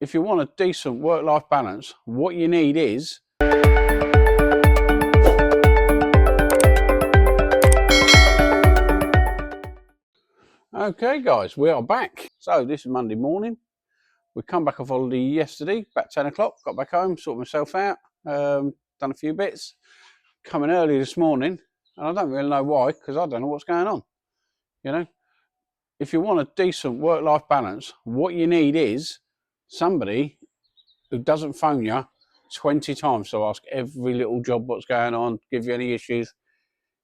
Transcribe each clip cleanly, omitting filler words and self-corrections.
if you want a decent work-life balance, what you need is okay guys, we are back. So this is Monday morning. We come back off holiday yesterday, about 10 o'clock, got back home, sorted myself out, done a few bits. Coming early this morning, and I don't really know why, because I don't know what's going on. You know, if you want a decent work-life balance, what you need is somebody who doesn't phone you 20 times to ask every little job what's going on, give you any issues.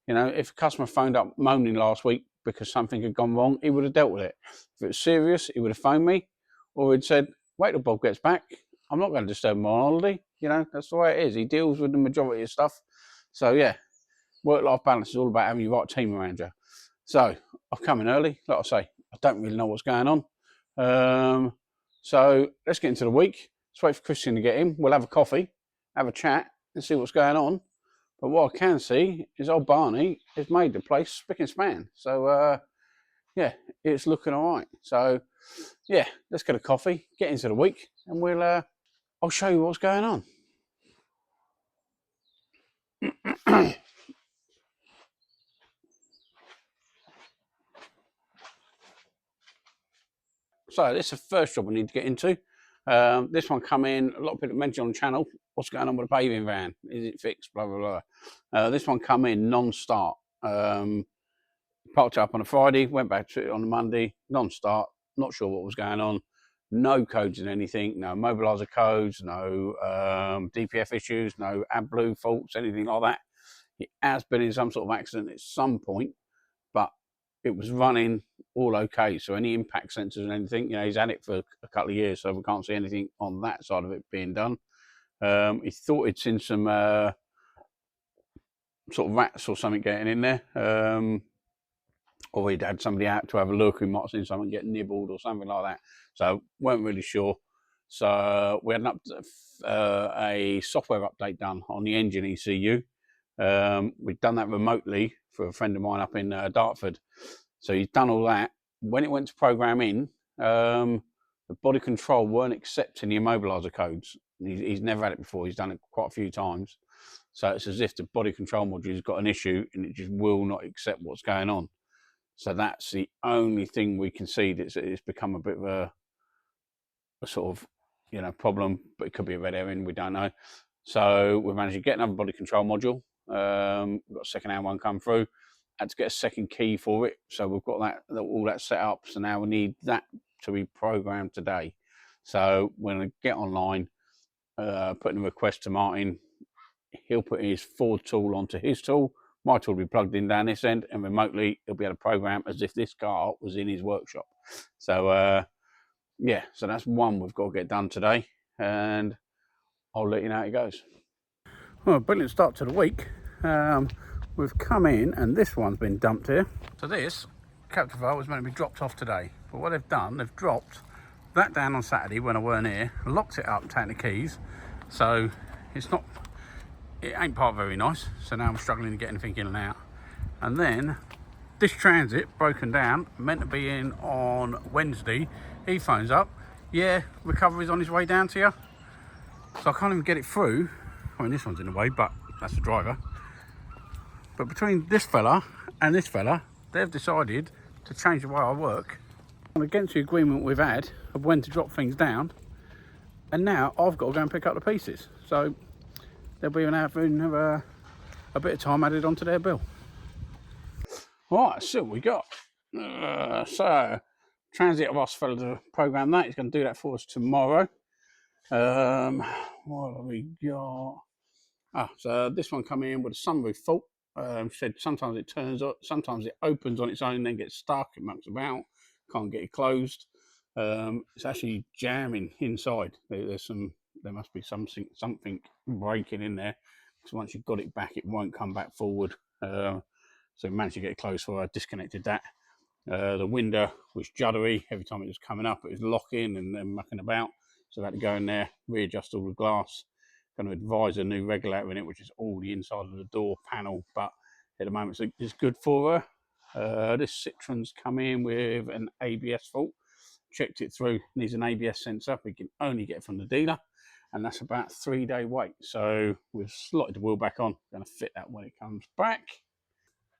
You know, if a customer phoned up moaning last week because something had gone wrong, he would have dealt with it. If it was serious, he would have phoned me, or he'd said, wait till Bob gets back. I'm not going to disturb him on holiday. You know, that's the way it is. He deals with the majority of stuff. So yeah, work-life balance is all about having your right team around you. So I've come in early. Like I say, I don't really know what's going on. So let's get into the week. Let's wait for Christian to get in. We'll have a coffee, have a chat, and see what's going on. But what I can see is old Barney has made the place spick and span. So yeah, it's looking all right. So yeah, let's get a coffee, get into the week, and I'll show you what's going on. So this is the first job we need to get into. This one come in, a lot of people mentioned on the channel, what's going on with the paving van? Is it fixed? Blah, blah, blah. This one come in non-start. Parked up on a Friday, went back to it on a Monday, non-start, not sure what was going on. No codes in anything, no mobiliser codes, no DPF issues, no AdBlue faults, anything like that. It has been in some sort of accident at some point, but it was running all okay. So any impact sensors and anything, you know, he's had it for a couple of years, so we can't see anything on that side of it being done. He thought he'd seen some sort of rats or something getting in there. Or he'd had somebody out to have a look who might have seen someone get nibbled or something like that. So weren't really sure. So we had a software update done on the engine ECU. We'd done that remotely for a friend of mine up in Dartford. So he's done all that. When it went to program in, the body control weren't accepting the immobiliser codes. He's never had it before. He's done it quite a few times. So it's as if the body control module's got an issue and it just will not accept what's going on. So that's the only thing we can see that's it's become a bit of a sort of, you know, problem, but it could be a red herring, we don't know. So we managed to get another body control module. We've got a second-hand one come through. Had to get a second key for it. So we've got that all that set up. So now we need that to be programmed today. So we're going to get online, put in a request to Martin. He'll put his Ford tool onto his tool. My tool will be plugged in down this end, and remotely he'll be able to program as if this car was in his workshop. So yeah, so that's one we've got to get done today, and I'll let you know how it goes. Well, brilliant start to the week. We've come in, and this one's been dumped here. So this Captivar was meant to be dropped off today, but what they've done, they've dropped that down on Saturday when I weren't here, locked it up, taken the keys, so it ain't part very nice. So now I'm struggling to get anything in and out. And then this transit broken down, meant to be in on Wednesday. He phones up, yeah, recovery's on his way down to you. So I can't even get it through. I mean, this one's in the way, but that's the driver. But between this fella and this fella, they've decided to change the way I work. I'm against the agreement we've had of when to drop things down, and now I've got to go and pick up the pieces. So they'll be having a bit of time added onto their bill. Right, so we got. So transit of us fella to program that. He's going to do that for us tomorrow. What have we got? So this one coming in with a sunroof fault. Said sometimes it turns up, sometimes it opens on its own, then gets stuck, it mucks about, can't get it closed. It's actually jamming inside. There must be something breaking in there. So once you've got it back, it won't come back forward. So we managed to get it closed, so I disconnected that. The window was juddery. Every time it was coming up, it was locking and then mucking about. So I had to go in there, readjust all the glass. Going to advise a new regulator in it, which is all the inside of the door panel. But at the moment, it's good for her. This Citroen's come in with an ABS fault. checked it through, needs an ABS sensor. We can only get it from the dealer, and that's about a 3-day wait. So we've slotted the wheel back on. Going to fit that when it comes back.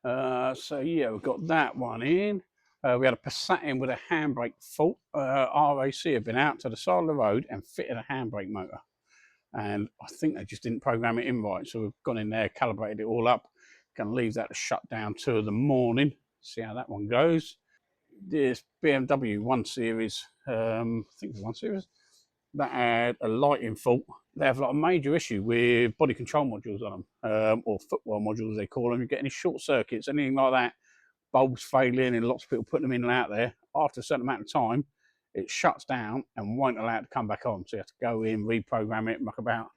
So yeah, we've got that one in. We had a Passat in with a handbrake fault. RAC have been out to the side of the road and fitted a handbrake motor, and I think they just didn't program it in right. So we've gone in there, calibrated it all up. Going to leave that to shut down 2 in the morning. See how that one goes. This BMW 1 Series, I think it's 1 Series, that had a lighting fault. They have like a major issue with body control modules on them, or footwell modules they call them. You get any short circuits, anything like that, bulbs failing, and lots of people putting them in and out there. After a certain amount of time, it shuts down and won't allow it to come back on. So you have to go in, reprogram it, muck about,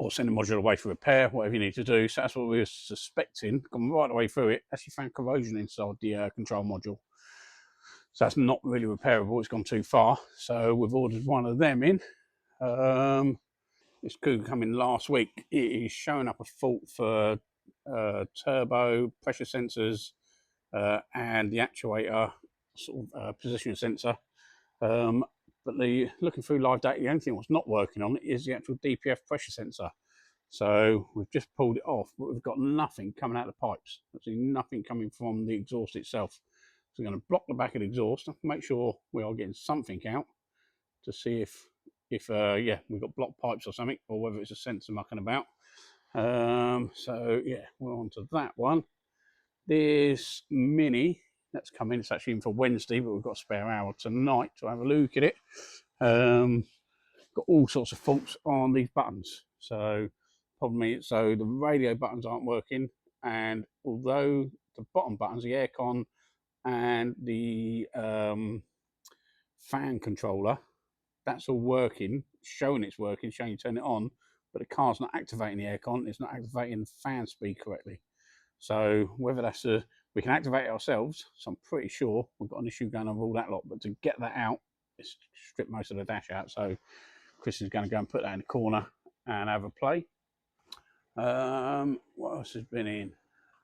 or send the module away for repair, whatever you need to do. So that's what we were suspecting. Gone right the way through it. Actually found corrosion inside the control module. So that's not really repairable. It's gone too far. So we've ordered one of them in. This could come in last week. It is showing up a fault for turbo, pressure sensors, and the actuator sort of position sensor. But looking through live data, the only thing that's not working on it is the actual DPF pressure sensor. So we've just pulled it off, but we've got nothing coming out of the pipes. Actually, nothing coming from the exhaust itself. So we're going to block the back of the exhaust, make sure we are getting something out to see if yeah, we've got blocked pipes or something, or whether it's a sensor mucking about. So yeah, we're on to that one. This Mini, that's coming. It's actually in for Wednesday, but we've got a spare hour tonight to have a look at it. Got all sorts of faults on these buttons. So problem is, so the radio buttons aren't working, and although the bottom buttons, the aircon and the fan controller, that's all working, showing it's working, showing you turn it on, but the car's not activating the aircon, it's not activating the fan speed correctly. So whether that's we can activate it ourselves, so I'm pretty sure we've got an issue going on with all that lot, but to get that out, it's stripped most of the dash out. So Chris is going to go and put that in the corner and have a play. What else has been in?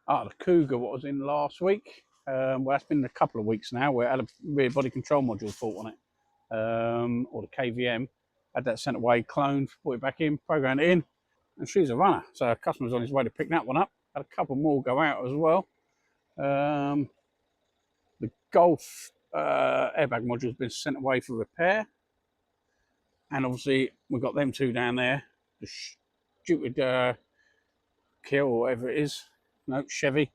The Cougar, what was in last week. Well, that's been a couple of weeks now. We had a rear body control module fault on it, or the KVM. Had that sent away, cloned, put it back in, programmed it in, and she's a runner. So our customer's on his way to pick that one up. Had a couple more go out as well. The Golf airbag module has been sent away for repair. And obviously, we've got them 2 down there. The stupid Kia or whatever it is. No, Chevy.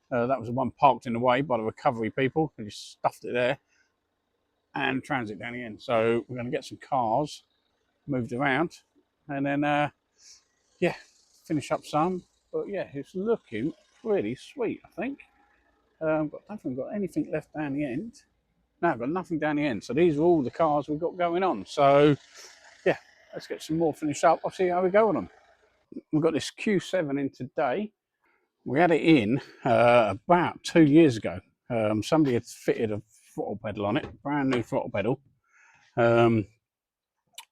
That was the one parked in the way by the recovery people. They just stuffed it there. And transit down the end. So we're going to get some cars moved around. And then, yeah, finish up some. But yeah, it's looking pretty sweet, I think. But I don't think we've got anything left down the end. No, I've got nothing down the end. So these are all the cars we've got going on. So yeah, let's get some more finished up. I'll see how we go on them. We've got this Q7 in today. We had it in about 2 years ago. Somebody had fitted a throttle pedal on it, brand new throttle pedal.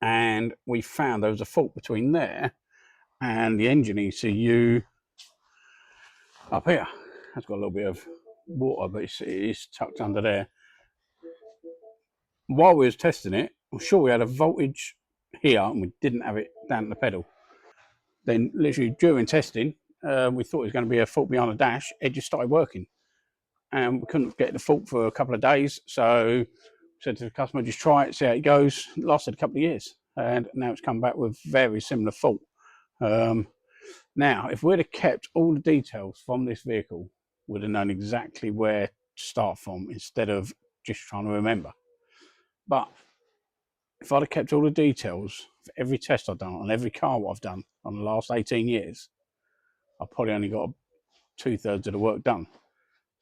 And we found there was a fault between there and the engine ECU up here. It's got a little bit of water, but it's tucked under there. While we was testing it, I'm sure we had a voltage here and we didn't have it down at the pedal. Then literally during testing, we thought it was going to be a fault behind the dash. It just started working. And we couldn't get the fault for a couple of days. So said to the customer, just try it, see how it goes. It lasted a couple of years. And now it's come back with very similar fault. Now, if we'd have kept all the details from this vehicle, we'd have known exactly where to start from instead of just trying to remember. But if I'd have kept all the details for every test I've done on every car what I've done on the last 18 years, I probably only got 2/3 of the work done.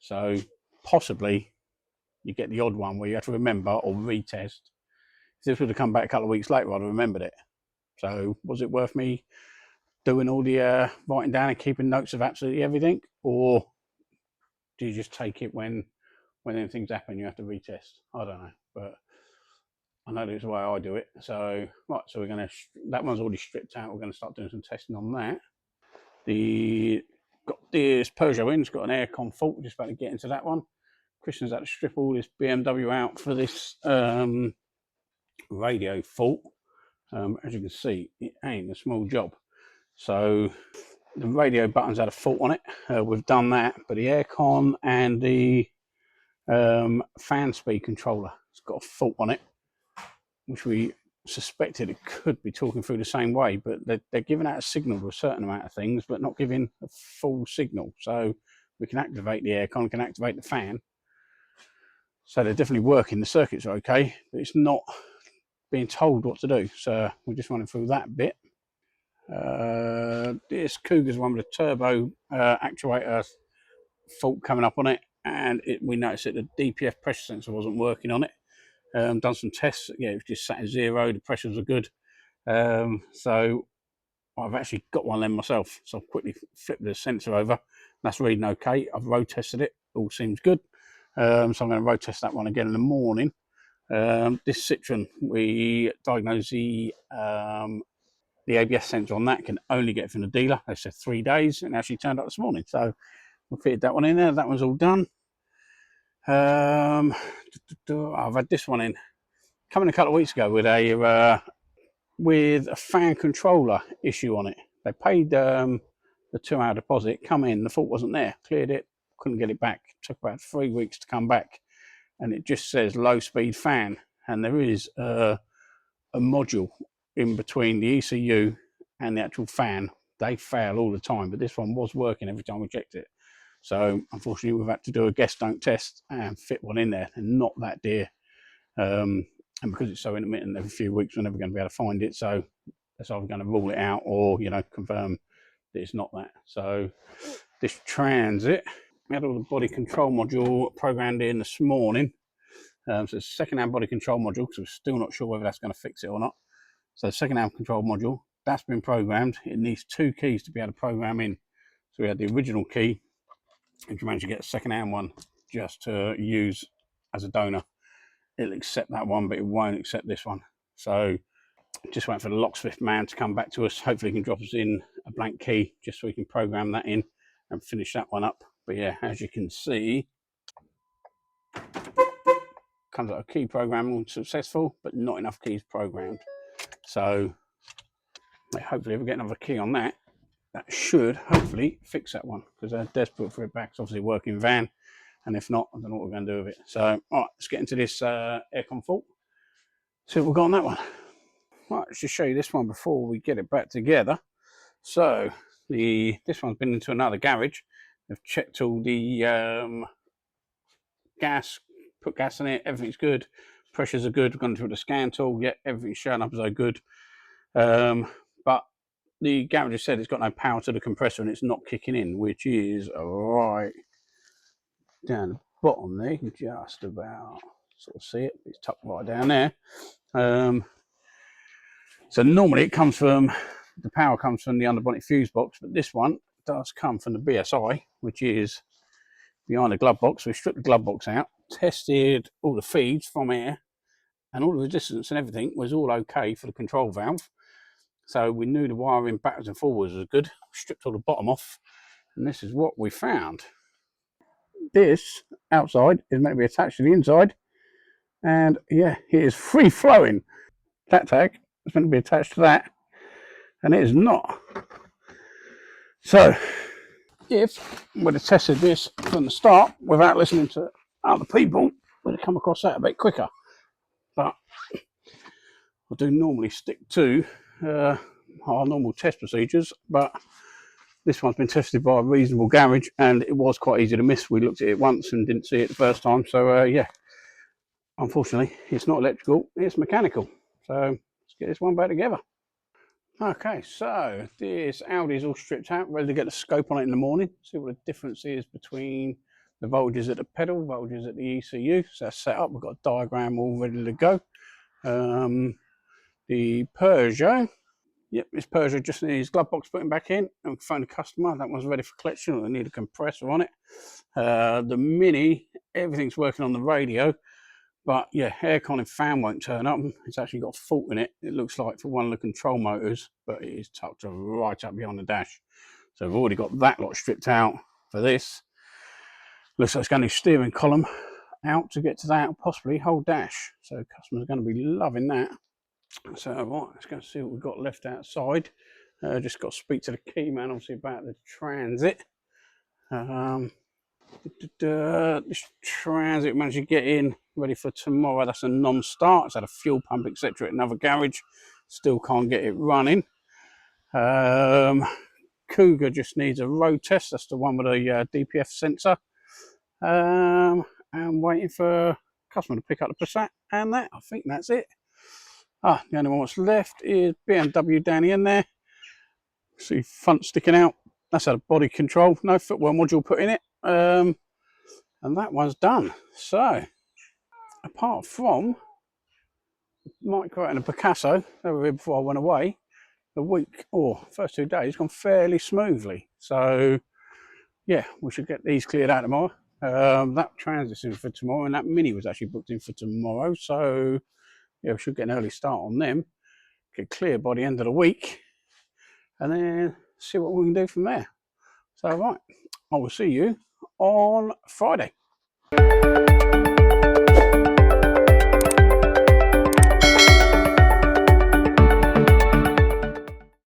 So possibly you get the odd one where you have to remember or retest. If this would have come back a couple of weeks later, I'd have remembered it. So was it worth me doing all the writing down and keeping notes of absolutely everything? Or do you just take it when things happen, you have to retest? I don't know. But I know that's the way I do it. So, right, so we're going to, that one's already stripped out. We're going to start doing some testing on that. Got this Peugeot in, it's got an aircon fault, just about to get into that one. Christian's had to strip all this BMW out for this radio fault. As you can see, it ain't a small job. So the radio buttons had a fault on it. We've done that, but the aircon and the fan speed controller has got a fault on it, which we suspected it could be talking through the same way, but they're giving out a signal to a certain amount of things, but not giving a full signal. So we can activate the aircon, can activate the fan. So they're definitely working. The circuits are okay, but it's not being told what to do. So we're just running through that bit. This Cougar's one with a turbo actuator fault coming up on it, and we noticed that the DPF pressure sensor wasn't working on it. Done some tests. Yeah, it was just sat at 0. The pressures are good. So I've actually got one of them myself. So I've quickly flipped the sensor over. That's reading okay. I've road tested it. All seems good. So I'm going to road test that one again in the morning. This Citroen, we diagnosed the ABS sensor on that can only get from the dealer. They said 3 days, and actually turned up this morning. So we fitted that one in there. That one's all done. I've had this one in coming a couple of weeks ago with a fan controller issue on it. They paid the 2-hour deposit, come in, the fault wasn't there, cleared it, couldn't get it back. It took about 3 weeks to come back, and it just says low speed fan, and there is a module in between the ECU and the actual fan. They fail all the time, but this one was working every time we checked it. So unfortunately we've had to do a guess don't test and fit one in there, and not that dear. And because it's so intermittent every few weeks, we're never going to be able to find it. So that's either going to rule it out or, confirm that it's not that. So this Transit, we had all the body control module programmed in this morning. So it's a second-hand body control module, because we're still not sure whether that's going to fix it or not. So the second-hand control module, that's been programmed. It needs 2 keys to be able to program in. So we had the original key, and you manage to get a second-hand one just to use as a donor. It'll accept that one, but it won't accept this one. So just waiting for the locksmith man to come back to us. Hopefully he can drop us in a blank key just so we can program that in and finish that one up. But yeah, as you can see, comes out a key program successful, but not enough keys programmed. So hopefully if we get another key on that, that should hopefully fix that one, because they're desperate for it back. It's obviously a working van, and if not, I don't know what we're going to do with it. So all right, let's get into this aircon fault, see what we've got on that one. Right, let's just show you this one before we get it back together. So this one's been into another garage. They've checked all the gas, put gas in it, everything's good, pressures are good. We've gone through the scan tool, yeah, everything's showing up as though good. But the garage has said it's got no power to the compressor and it's not kicking in, which is right down the bottom there. You can just about sort of see it. It's tucked right down there. So normally it comes from, the power comes from the underbonnet fuse box, but this one does come from the BSI, which is behind the glove box. We stripped the glove box out, tested all the feeds from here, and all the resistance and everything was all okay for the control valve. So we knew the wiring backwards and forwards was good. Stripped all the bottom off, and this is what we found. This outside is meant to be attached to the inside, and yeah, it is free flowing. That tag is meant to be attached to that, and it is not. So if we'd have tested this from the start without listening to other people, we'd have come across that a bit quicker. But I do normally stick to our normal test procedures, but this one's been tested by a reasonable garage, and it was quite easy to miss. We looked at it once and didn't see it the first time. So yeah, unfortunately, it's not electrical, it's mechanical. So let's get this one back together. Okay, so this Audi's all stripped out, ready to get the scope on it in the morning, see what the difference is between the voltages at the pedal, voltages at the ECU. So that's set up, we've got a diagram all ready to go. The Peugeot, yep, this Peugeot just needs glove box putting back in, and we phoned the customer, that one's ready for collection. They need a compressor on it. The Mini, everything's working on the radio, but yeah, aircon and fan won't turn up. It's actually got a fault in it. It looks like for one of the control motors, but it is tucked right up behind the dash. So we've already got that lot stripped out for this. Looks like it's going to be steering column. out to get to that, possibly whole dash. So customers are going to be loving that. So right, let's go see what we've got left outside. Just got to speak to the key man, obviously, about the transit. This transit managed to get in ready for tomorrow. That's a non-start. It's had a fuel pump, etc. at another garage. Still can't get it running. Cougar just needs a road test. That's the one with a DPF sensor. And waiting for a customer to pick up the Passat and that. I think that's it. The only one that's left is BMW down in there. See front sticking out. That's had a body control. No footwell module put in it. And that one's done. So, apart from micro and a Picasso, they were here before I went away, the week or first 2 days gone fairly smoothly. So, yeah, we should get these cleared out tomorrow. That transit's in for tomorrow, and that Mini was actually booked in for tomorrow. So, yeah, we should get an early start on them. Get clear by the end of the week, and then see what we can do from there. So, right, I will see you on Friday.